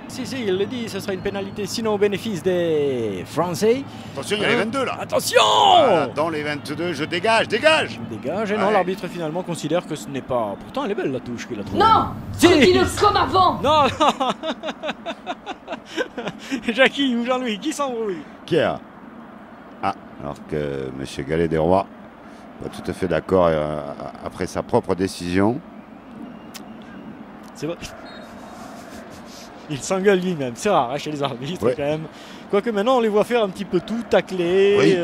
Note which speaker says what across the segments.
Speaker 1: Si, il le dit, ce sera une pénalité, sinon au bénéfice des Français.
Speaker 2: Attention, il y a les 22 là.
Speaker 1: Attention
Speaker 2: Voilà, dans les 22, je dégage.
Speaker 1: Dégage, et non, l'arbitre finalement considère que ce n'est pas... Pourtant, elle est belle la touche qu'il a trouvée.
Speaker 3: Non,
Speaker 1: si.
Speaker 3: Dis-le comme avant.
Speaker 1: Non. Jackie ou Jean-Louis, qui s'embrouille?
Speaker 2: Qui a? Ah, alors que M. Gallet des Rois, pas tout à fait d'accord après sa propre décision.
Speaker 1: C'est vrai. Il s'engueule lui-même, c'est rare hein, chez les arbitres quand même. Quoique maintenant on les voit faire un petit peu tout, tacler,
Speaker 2: oui.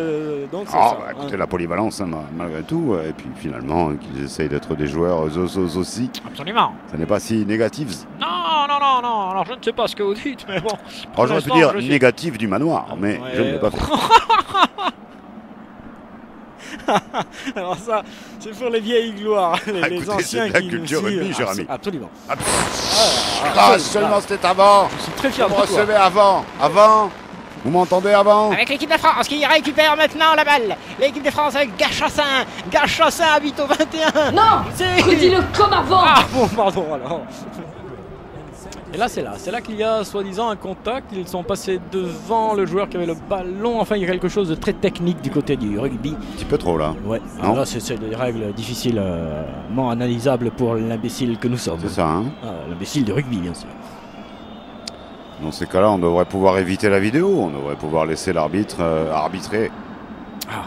Speaker 1: Donc c'est ça.
Speaker 2: Écoutez, la polyvalence hein, malgré tout, et puis finalement qu'ils essayent d'être des joueurs aussi.
Speaker 1: Absolument.
Speaker 2: Ça n'est pas si négatif.
Speaker 1: Non, alors je ne sais pas ce que vous dites, mais bon.
Speaker 2: J'aurais pu dire négatif du manoir, mais je ne l'ai pas fait.
Speaker 1: Alors ça, c'est pour les vieilles gloires, les anciens
Speaker 2: qui
Speaker 1: nous
Speaker 2: culture rugby, cher ami.
Speaker 1: Absolument.
Speaker 2: Seulement c'était avant.
Speaker 1: Je suis très fier de
Speaker 2: vous recevez avant. Vous m'entendez avant?
Speaker 4: Avec l'équipe de France qui récupère maintenant la balle. L'équipe de France avec Gachassin. Gachassin habite au 21.
Speaker 3: Non, dis-le comme avant.
Speaker 1: Ah bon, pardon alors. Et là, c'est là qu'il y a soi-disant un contact. Ils sont passés devant le joueur qui avait le ballon. Enfin, il y a quelque chose de très technique du côté du rugby.
Speaker 2: Un petit peu trop là.
Speaker 1: Ouais. Alors là, c'est des règles difficilement analysables pour l'imbécile que nous sommes.
Speaker 2: C'est ça, hein?
Speaker 1: L'imbécile du rugby, bien sûr.
Speaker 2: Dans ces cas-là, on devrait pouvoir éviter la vidéo. On devrait pouvoir laisser l'arbitre arbitrer.
Speaker 1: Ah.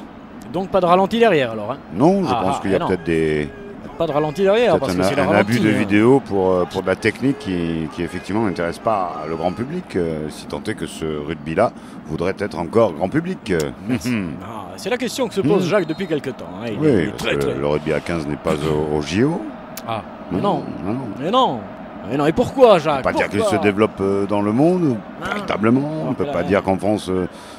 Speaker 1: Donc pas de ralenti derrière alors, hein?
Speaker 2: Non, je pense qu'il y a peut-être des...
Speaker 1: Pas de ralenti derrière, parce que c'est
Speaker 2: un abus de vidéo pour de la technique qui effectivement n'intéresse pas le grand public, si tant est que ce rugby-là voudrait être encore grand public.
Speaker 1: C'est la question que se pose Jacques depuis quelque temps. Hein.
Speaker 2: Oui, le rugby à 15 n'est pas au JO.
Speaker 1: Ah, non. Et pourquoi, Jacques?
Speaker 2: On ne peut pas dire qu'il se développe dans le monde, véritablement. On ne peut pas dire qu'en France,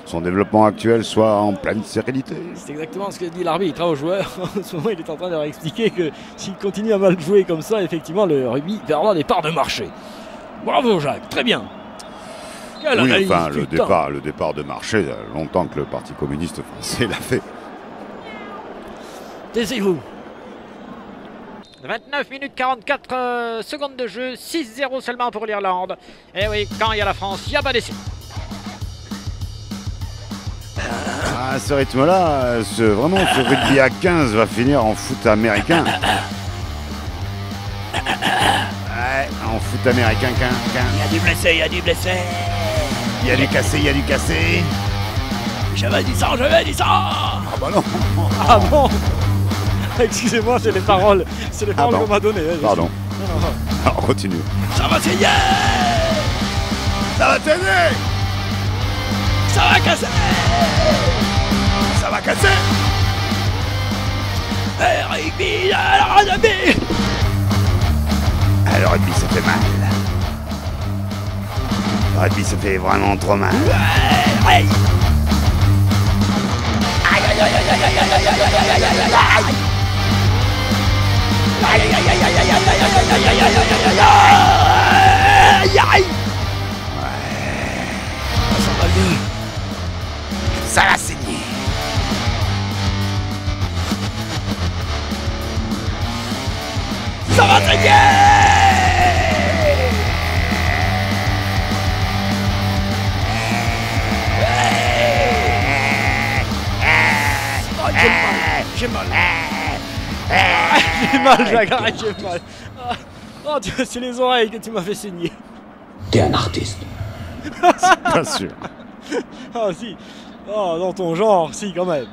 Speaker 2: son développement actuel soit en pleine sérénité.
Speaker 1: C'est exactement ce que dit l'arbitre aux joueurs. En ce moment, il est en train de leur expliquer que s'il continue à mal jouer comme ça, effectivement, le rugby va avoir des parts de marché. Bravo, Jacques, très bien.
Speaker 2: Oui, enfin, le départ de marché, il y a longtemps que le Parti communiste français l'a fait.
Speaker 1: Taisez-vous.
Speaker 4: 29 minutes 44 secondes de jeu, 6-0 seulement pour l'Irlande. Et oui, quand il y a la France, il n'y a pas d'essai.
Speaker 2: À ce rythme-là, vraiment, ce rugby à 15 va finir en foot américain. Ouais, en foot américain.
Speaker 1: Il y a du blessé.
Speaker 2: Il y a du cassé.
Speaker 1: J'avais dit ça.
Speaker 2: Ah bah non.
Speaker 1: Ah bon. Excusez-moi, c'est les paroles qu'on m'a données.
Speaker 2: Pardon. Non. Alors, on continue.
Speaker 1: Ça va saigner.
Speaker 2: Ça va t'aider.
Speaker 1: Ça va casser. Rugby,
Speaker 2: le rugby, ça fait mal. Le rugby, ça fait vraiment trop mal.
Speaker 1: Aïe.
Speaker 2: Ça va saigner.
Speaker 1: Ça va saigner. J'ai mal. J'ai mal, Jacques, arrête, j'ai mal. Oh, c'est les oreilles que tu m'as fait saigner.
Speaker 3: T'es un artiste.
Speaker 2: C'est pas sûr.
Speaker 1: Ah si. Oh, dans ton genre, si, quand même.